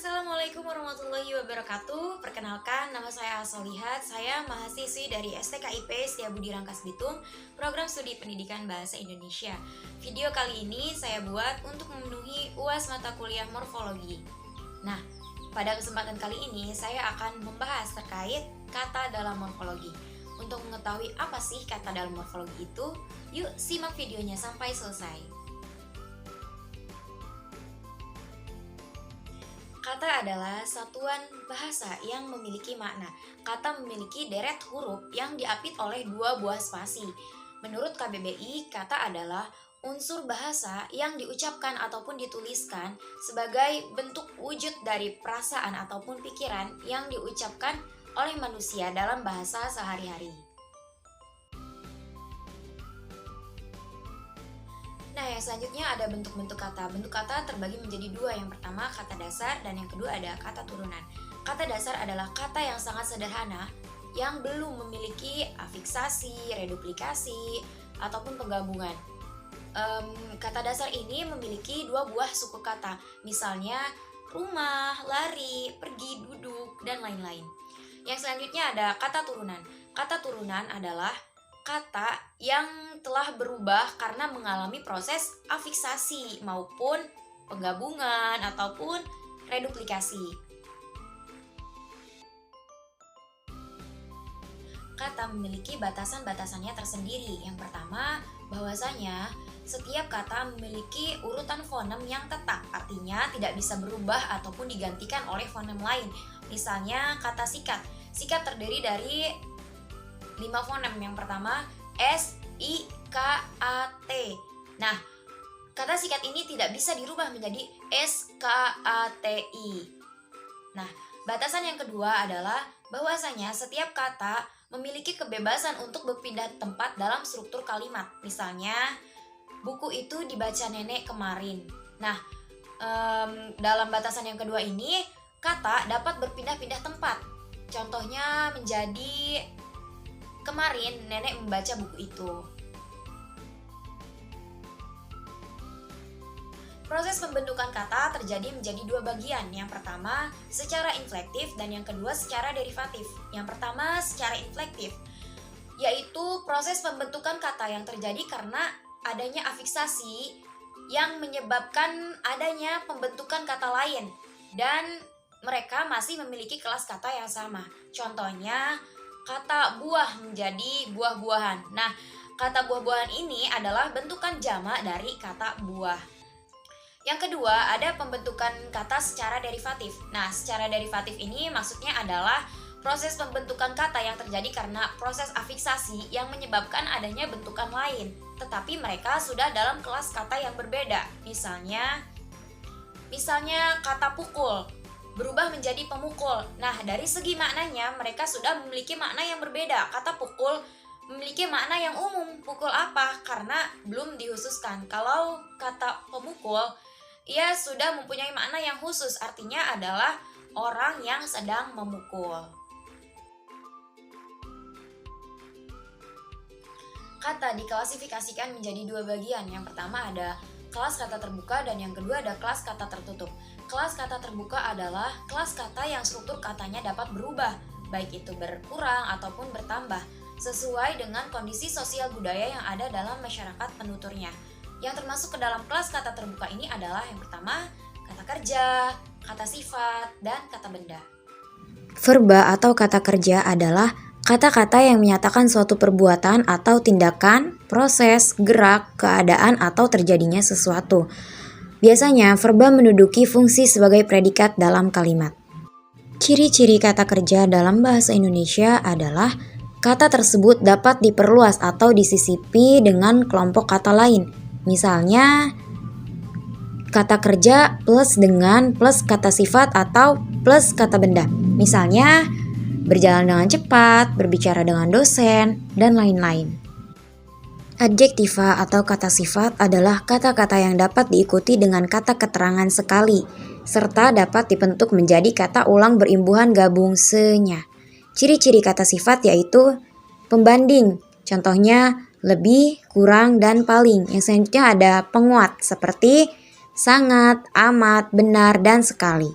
Assalamualaikum warahmatullahi wabarakatuh. Perkenalkan, nama saya Asolihat. Saya mahasiswi dari STKIP Setiabudi Rangkas Bitung, Program Studi Pendidikan Bahasa Indonesia. Video kali ini saya buat untuk memenuhi UAS mata kuliah morfologi. Nah, pada kesempatan kali ini saya akan membahas terkait kata dalam morfologi. Untuk mengetahui apa sih kata dalam morfologi itu, yuk simak videonya sampai selesai. Kata adalah satuan bahasa yang memiliki makna. Kata memiliki deret huruf yang diapit oleh dua buah spasi. Menurut KBBI, kata adalah unsur bahasa yang diucapkan ataupun dituliskan sebagai bentuk wujud dari perasaan ataupun pikiran yang diucapkan oleh manusia dalam bahasa sehari-hari. Nah, yang selanjutnya ada bentuk-bentuk kata. Bentuk kata terbagi menjadi dua. Yang pertama kata dasar dan yang kedua ada kata turunan. Kata dasar adalah kata yang sangat sederhana yang belum memiliki afiksasi, reduplikasi, ataupun penggabungan. Kata dasar ini memiliki dua buah suku kata. Misalnya rumah, lari, pergi, duduk, dan lain-lain. Yang selanjutnya ada kata turunan. Kata turunan adalah kata yang telah berubah karena mengalami proses afiksasi maupun penggabungan ataupun reduplikasi. Kata memiliki batasan-batasannya tersendiri. Yang pertama, bahwasanya setiap kata memiliki urutan fonem yang tetap, artinya tidak bisa berubah ataupun digantikan oleh fonem lain. Misalnya kata sikat. Sikat terdiri dari 5 fonem. Yang pertama S, I, K, A, T. Nah, kata sikat ini tidak bisa dirubah menjadi S, K, A, T, I. Nah, batasan yang kedua adalah bahwasanya setiap kata memiliki kebebasan untuk berpindah tempat dalam struktur kalimat. Misalnya, buku itu dibaca nenek kemarin. Nah, dalam batasan yang kedua ini, kata dapat berpindah-pindah tempat. Contohnya menjadi kemarin nenek membaca buku itu. Proses pembentukan kata terjadi menjadi dua bagian. Yang pertama secara inflektif dan yang kedua secara derivatif. Yang pertama secara inflektif, yaitu proses pembentukan kata yang terjadi karena adanya afiksasi yang menyebabkan adanya pembentukan kata lain dan mereka masih memiliki kelas kata yang sama. Contohnya kata buah menjadi buah-buahan. Nah, kata buah-buahan ini adalah bentukan jamak dari kata buah. Yang kedua, ada pembentukan kata secara derivatif. Nah, secara derivatif ini maksudnya adalah proses pembentukan kata yang terjadi karena proses afiksasi yang menyebabkan adanya bentukan lain, tetapi mereka sudah dalam kelas kata yang berbeda. Misalnya kata pukul berubah menjadi pemukul. Nah, dari segi maknanya mereka sudah memiliki makna yang berbeda. Kata pukul memiliki makna yang umum. Pukul apa? Karena belum dihususkan. Kalau kata pemukul, ia sudah mempunyai makna yang khusus. Artinya adalah orang yang sedang memukul. Kata diklasifikasikan menjadi dua bagian. Yang pertama ada kelas kata terbuka dan yang kedua ada kelas kata tertutup. Kelas kata terbuka adalah kelas kata yang struktur katanya dapat berubah, baik itu berkurang ataupun bertambah, sesuai dengan kondisi sosial budaya yang ada dalam masyarakat penuturnya. Yang termasuk ke dalam kelas kata terbuka ini adalah yang pertama, kata kerja, kata sifat, dan kata benda. Verba atau kata kerja adalah kata-kata yang menyatakan suatu perbuatan atau tindakan, proses, gerak, keadaan, atau terjadinya sesuatu. Biasanya, verba menduduki fungsi sebagai predikat dalam kalimat. Ciri-ciri kata kerja dalam bahasa Indonesia adalah kata tersebut dapat diperluas atau disisipi dengan kelompok kata lain. Misalnya, kata kerja plus dengan plus kata sifat atau plus kata benda. Misalnya, berjalan dengan cepat, berbicara dengan dosen, dan lain-lain. Adjektiva atau kata sifat adalah kata-kata yang dapat diikuti dengan kata keterangan sekali, serta dapat dibentuk menjadi kata ulang berimbuhan gabung se-nya. Ciri-ciri kata sifat yaitu pembanding, contohnya lebih, kurang, dan paling. Yang selanjutnya ada penguat seperti sangat, amat, benar, dan sekali.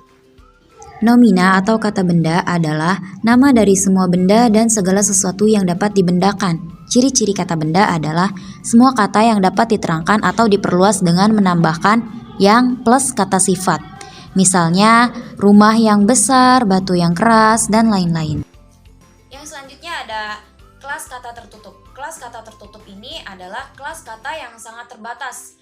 Nomina atau kata benda adalah nama dari semua benda dan segala sesuatu yang dapat dibendakan. Ciri-ciri kata benda adalah semua kata yang dapat diterangkan atau diperluas dengan menambahkan yang plus kata sifat. Misalnya, rumah yang besar, batu yang keras, dan lain-lain. Yang selanjutnya ada kelas kata tertutup. Kelas kata tertutup ini adalah kelas kata yang sangat terbatas,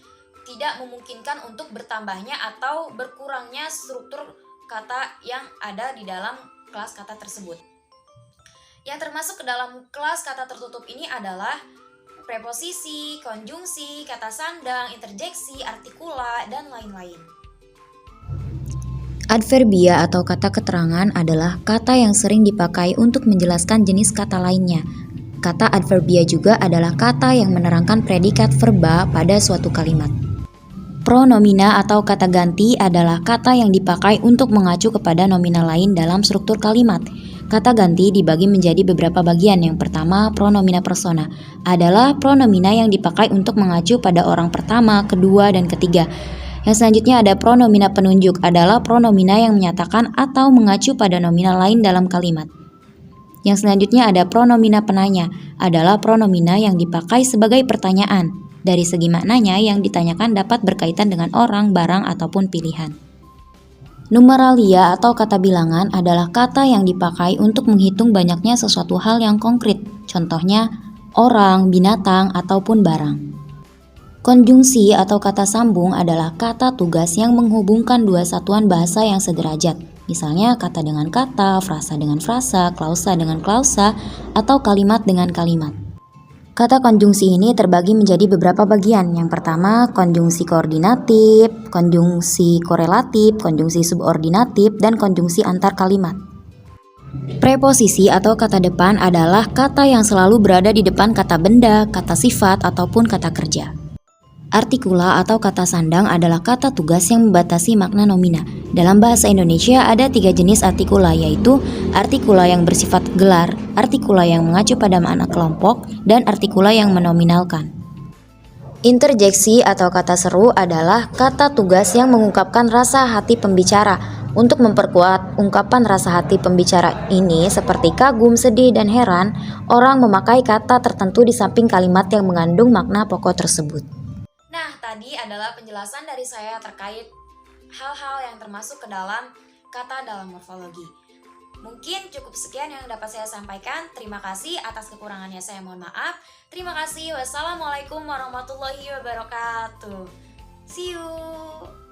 tidak memungkinkan untuk bertambahnya atau berkurangnya struktur kata yang ada di dalam kelas kata tersebut. Yang termasuk ke dalam kelas kata tertutup ini adalah preposisi, konjungsi, kata sandang, interjeksi, artikula, dan lain-lain. Adverbia atau kata keterangan adalah kata yang sering dipakai untuk menjelaskan jenis kata lainnya. Kata adverbia juga adalah kata yang menerangkan predikat verba pada suatu kalimat. Pronomina atau kata ganti adalah kata yang dipakai untuk mengacu kepada nomina lain dalam struktur kalimat. Kata ganti dibagi menjadi beberapa bagian. Yang pertama, pronomina persona adalah pronomina yang dipakai untuk mengacu pada orang pertama, kedua, dan ketiga. Yang selanjutnya ada pronomina penunjuk adalah pronomina yang menyatakan atau mengacu pada nomina lain dalam kalimat. Yang selanjutnya ada pronomina penanya adalah pronomina yang dipakai sebagai pertanyaan. Dari segi maknanya yang ditanyakan dapat berkaitan dengan orang, barang, ataupun pilihan. Numeralia atau kata bilangan adalah kata yang dipakai untuk menghitung banyaknya sesuatu hal yang konkret. Contohnya orang, binatang, ataupun barang. Konjungsi atau kata sambung adalah kata tugas yang menghubungkan dua satuan bahasa yang sederajat. Misalnya kata dengan kata, frasa dengan frasa, klausa dengan klausa, atau kalimat dengan kalimat. Kata konjungsi ini terbagi menjadi beberapa bagian. Yang pertama, konjungsi koordinatif, konjungsi korelatif, konjungsi subordinatif, dan konjungsi antar kalimat. Preposisi atau kata depan adalah kata yang selalu berada di depan kata benda, kata sifat, ataupun kata kerja. Artikula atau kata sandang adalah kata tugas yang membatasi makna nomina. Dalam bahasa Indonesia ada 3 jenis artikula, yaitu artikula yang bersifat gelar, artikula yang mengacu pada makna kelompok, dan artikula yang menominalkan. Interjeksi atau kata seru adalah kata tugas yang mengungkapkan rasa hati pembicara. Untuk memperkuat ungkapan rasa hati pembicara ini seperti kagum, sedih, dan heran, orang memakai kata tertentu di samping kalimat yang mengandung makna pokok tersebut. Nah, tadi adalah penjelasan dari saya terkait hal-hal yang termasuk ke dalam kata dalam morfologi. Mungkin cukup sekian yang dapat saya sampaikan. Terima kasih, atas kekurangannya saya mohon maaf. Terima kasih. Wassalamualaikum warahmatullahi wabarakatuh. See you.